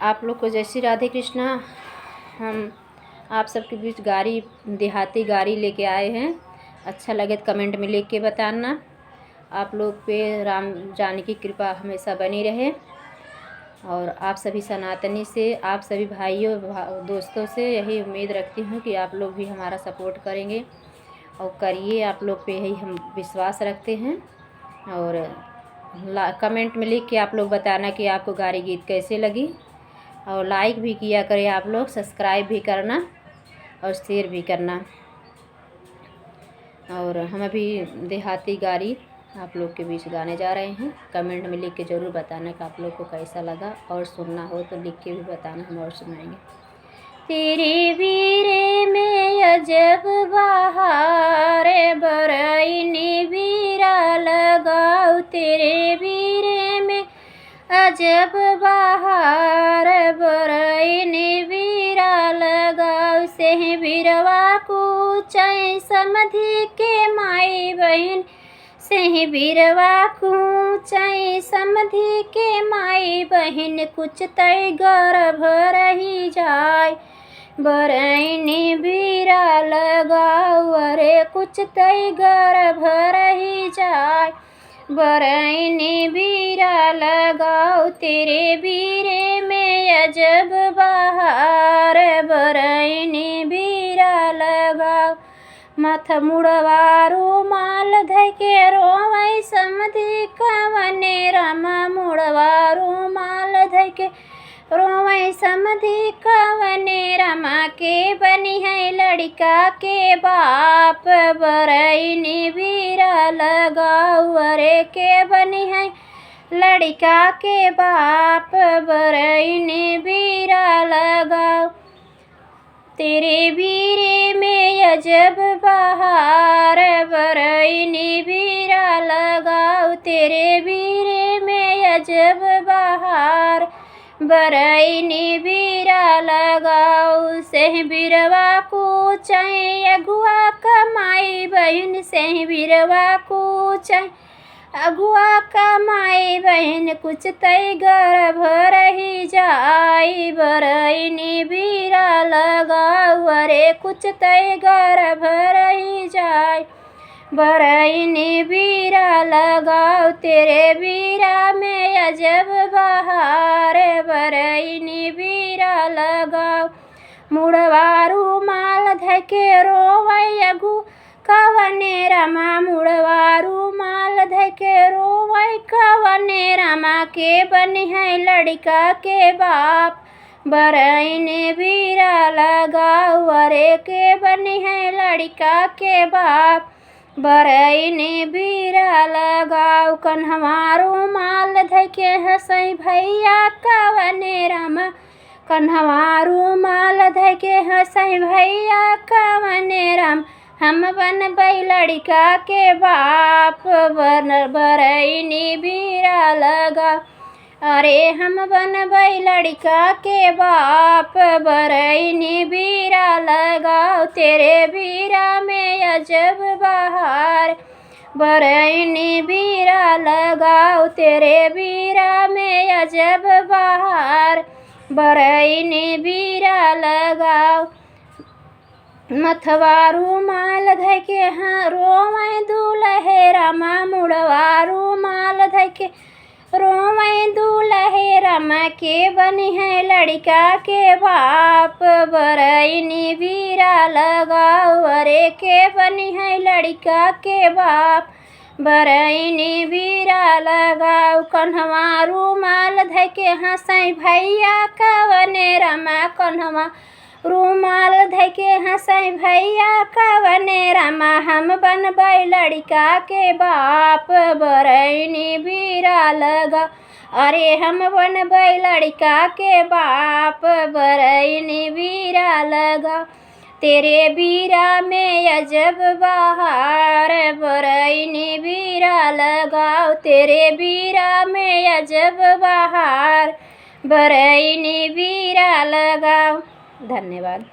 आप लोग को जय श्री राधे कृष्णा। हम आप सबके बीच देहाती गाड़ी लेके आए हैं। अच्छा लगे तो कमेंट में लिख के बताना। आप लोग पे राम जानकी कृपा हमेशा बनी रहे। और आप सभी सनातनी से, आप सभी भाइयों दोस्तों से यही उम्मीद रखती हूँ कि आप लोग भी हमारा सपोर्ट करेंगे और करिए। आप लोग पे यही हम विश्वास रखते हैं। और कमेंट में लिख के आप लोग बताना कि आपको गाड़ी गीत कैसे लगी। और लाइक भी किया करें आप लोग, सब्सक्राइब भी करना और शेयर भी करना। और हम अभी देहाती गाड़ी आप लोग के बीच गाने जा रहे हैं। कमेंट में लिख के ज़रूर बताना कि आप लोग को कैसा लगा, और सुनना हो तो लिख के भी बताना, हम और सुनाएंगे। तेरे वीरे में अजब बहार बरईने वीरा लगाओ। तेरे वीरे में अजब बहार बरईने वीरा लगाओ। से बीरवा को चाय समधि के माई बहन, से बीरवा को चाय समधि के माई बहन। कुछ तय गर्भ रही जाए बरईने वीरा लगाओ। अरे कुछ तय गर्भ रही जाए बरईने वीरा लगाओ। तेरे वीरे में अजब बहार बरईने वीरा लगाओ। मथ मुड़वारो माल धके रोवै समधि कवने रमा। मुड़वारो माल धके रोवै समधि कवने रमा। के बनी है लड़का के बाप बरईने वीरा लगाओ। अरे के बनी है लड़का के बाप बरईने वीरा लगाओ। तेरे वीरे में अजब बहार बरईने वीरा लगाओ। तेरे वीरे में अजब बहार बरईने वीरा लगाओ। से बीरवा को चाहे अगुआ कमाई बहन। से बीरवा को चाहे अगुआ कमाई बहन। कुछ तय गर्भ रही जाई बरईने वीरा लगाओ। अरे कुछ तय गर्भ रही जाए बरईने वीरा लगाओ। तेरे वीरा में अजब बहार बरईने वीरा लगाओ। मुड़वारू माल धके रोवै अगु कवने रमा। मुड़वारू माल धके रोवै कवने रमा। के बनी है लड़का के बाप बरईने वीरा लगाओ। अरे के बनी है लड़का के बाप बरईने वीरा लगाओ। कन्हवारो माल धके हंसै भैया कवने रमा। कन्हवारो माल धके हंसै भैया कवने रमा। हम बनबै लड़का के बाप बरईने वीरा लगाओ। अरे हम बनबै लड़का के बाप बरईने वीरा लगाओ। तेरे वीरा में अजब बहार बरईने वीरा लगाओ। तेरे वीरा में अजब बहार बरईने वीरा लगाओ। मथवारू माल धके रोवै दूल्हे रमा। मुड़वारू माल धके रोवै दूल्हे रमा। के बनी है लड़का के बाप बरईने वीरा लगाओ। अरे के बनी है लड़का के बाप बरईने वीरा लगाओ। कन्हवारू माल धके हंसै भैया कवने रमा। कन्हवा रूमाल धके हंसै भैया कवने रमा। हम बनबै लड़का के बाप बरईने वीरा लगाओ। अरे हम बनबै लड़का के बाप बरईने वीरा लगाओ। तेरे वीरा में अजब बहार बरईने वीरा लगाओ। तेरे वीरा में अजब बहार बरईने वीरा लगाओ। धन्यवाद।